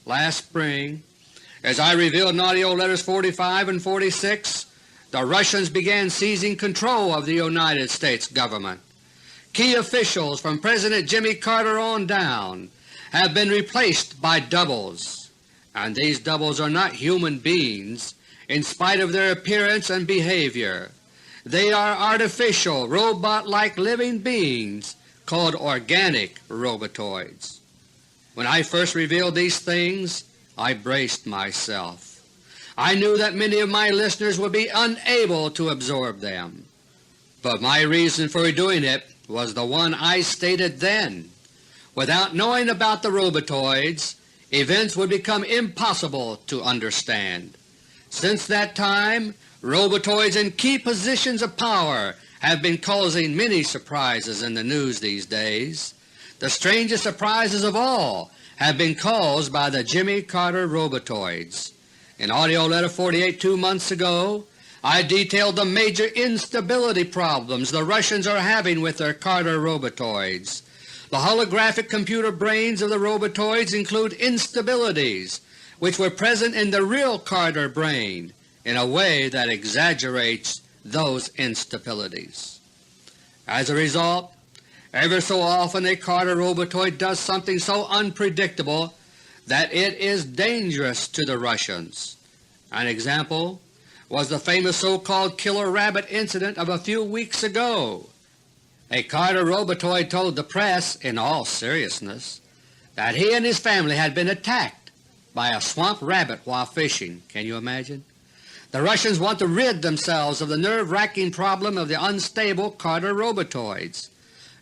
last spring, as I revealed in AUDIO letters 45 and 46, the Russians began seizing control of the United States government. Key officials from President Jimmy Carter on down have been replaced by doubles, and these doubles are not human beings in spite of their appearance and behavior. They are artificial, robot-like living beings called organic robotoids. When I first revealed these things, I braced myself. I knew that many of my listeners would be unable to absorb them, but my reason for doing it was the one I stated then. Without knowing about the robotoids, events would become impossible to understand. Since that time, robotoids in key positions of power have been causing many surprises in the news these days. The strangest surprises of all have been caused by the Jimmy Carter robotoids. In AUDIO letter 48 2 months ago, I detailed the major instability problems the Russians are having with their Carter robotoids. The holographic computer brains of the robotoids include instabilities which were present in the real Carter brain in a way that exaggerates those instabilities. As a result, ever so often a Carter robotoid does something so unpredictable that it is dangerous to the Russians. An example was the famous so-called killer rabbit incident of a few weeks ago. A Carter robotoid told the press in all seriousness that he and his family had been attacked by a swamp rabbit while fishing. Can you imagine? The Russians want to rid themselves of the nerve-wracking problem of the unstable Carter robotoids.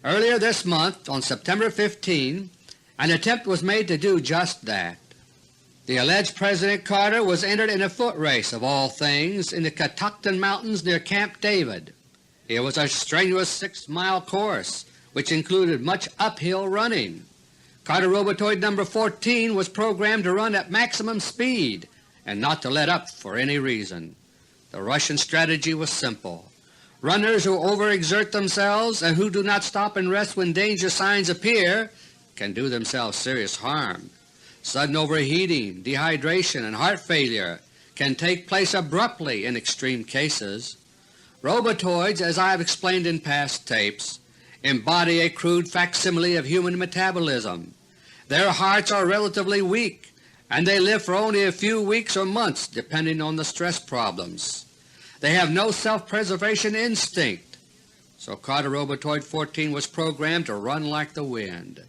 Earlier this month, on September 15, an attempt was made to do just that. The alleged President Carter was entered in a foot race of all things in the Catoctin Mountains near Camp David. It was a strenuous 6-mile course which included much uphill running. Carter robotoid number 14 was programmed to run at maximum speed and not to let up for any reason. The Russian strategy was simple. Runners who overexert themselves and who do not stop and rest when danger signs appear can do themselves serious harm. Sudden overheating, dehydration, and heart failure can take place abruptly in extreme cases. Robotoids, as I have explained in past tapes, embody a crude facsimile of human metabolism. Their hearts are relatively weak, and they live for only a few weeks or months depending on the stress problems. They have no self-preservation instinct, so Carter robotoid 14 was programmed to run like the wind.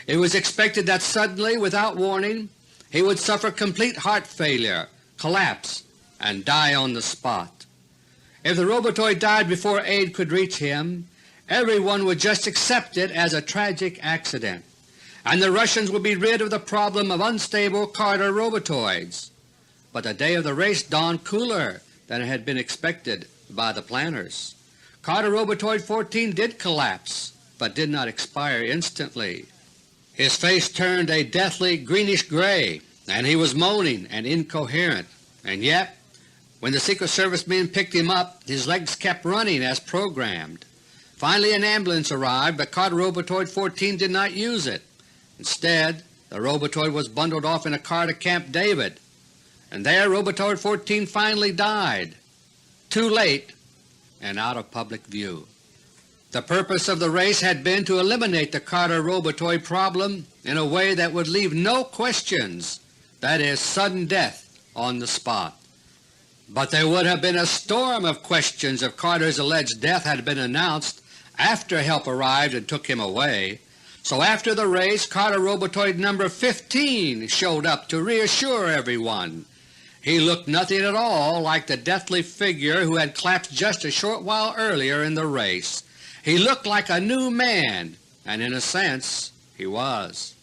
It was expected that suddenly, without warning, he would suffer complete heart failure, collapse, and die on the spot. If the robotoid died before aid could reach him, everyone would just accept it as a tragic accident, and the Russians would be rid of the problem of unstable Carter robotoids. But the day of the race dawned cooler than had been expected by the planners. Carter robotoid 14 did collapse, but did not expire instantly. His face turned a deathly greenish-gray, and he was moaning and incoherent, and yet when the Secret Service men picked him up, his legs kept running as programmed. Finally an ambulance arrived, but Carter robotoid 14 did not use it. Instead, the robotoid was bundled off in a car to Camp David, and there robotoid 14 finally died, too late and out of public view. The purpose of the race had been to eliminate the Carter robotoid problem in a way that would leave no questions, that is, sudden death on the spot. But there would have been a storm of questions if Carter's alleged death had been announced after help arrived and took him away. So after the race, Carter robotoid number 15 showed up to reassure everyone. He looked nothing at all like the deathly figure who had collapsed just a short while earlier in the race. He looked like a new man, and in a sense he was.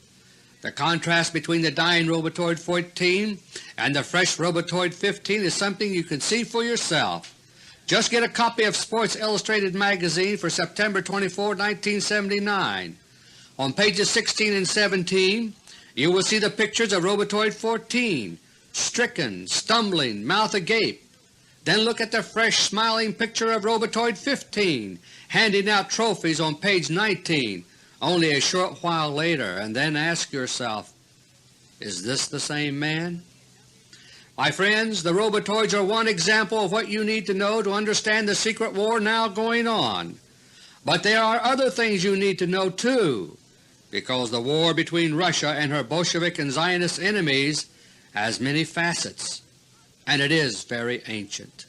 The contrast between the dying robotoid 14 and the fresh robotoid 15 is something you can see for yourself. Just get a copy of Sports Illustrated magazine for September 24, 1979. On pages 16 and 17 you will see the pictures of robotoid 14, stricken, stumbling, mouth agape. Then look at the fresh, smiling picture of robotoid 15, handing out trophies on page 19 only a short while later, and then ask yourself, Is this the same man? My friends, the Robotoids are one example of what you need to know to understand the secret war now going on. But there are other things you need to know too, because the war between Russia and her Bolshevik and Zionist enemies has many facets, and it is very ancient.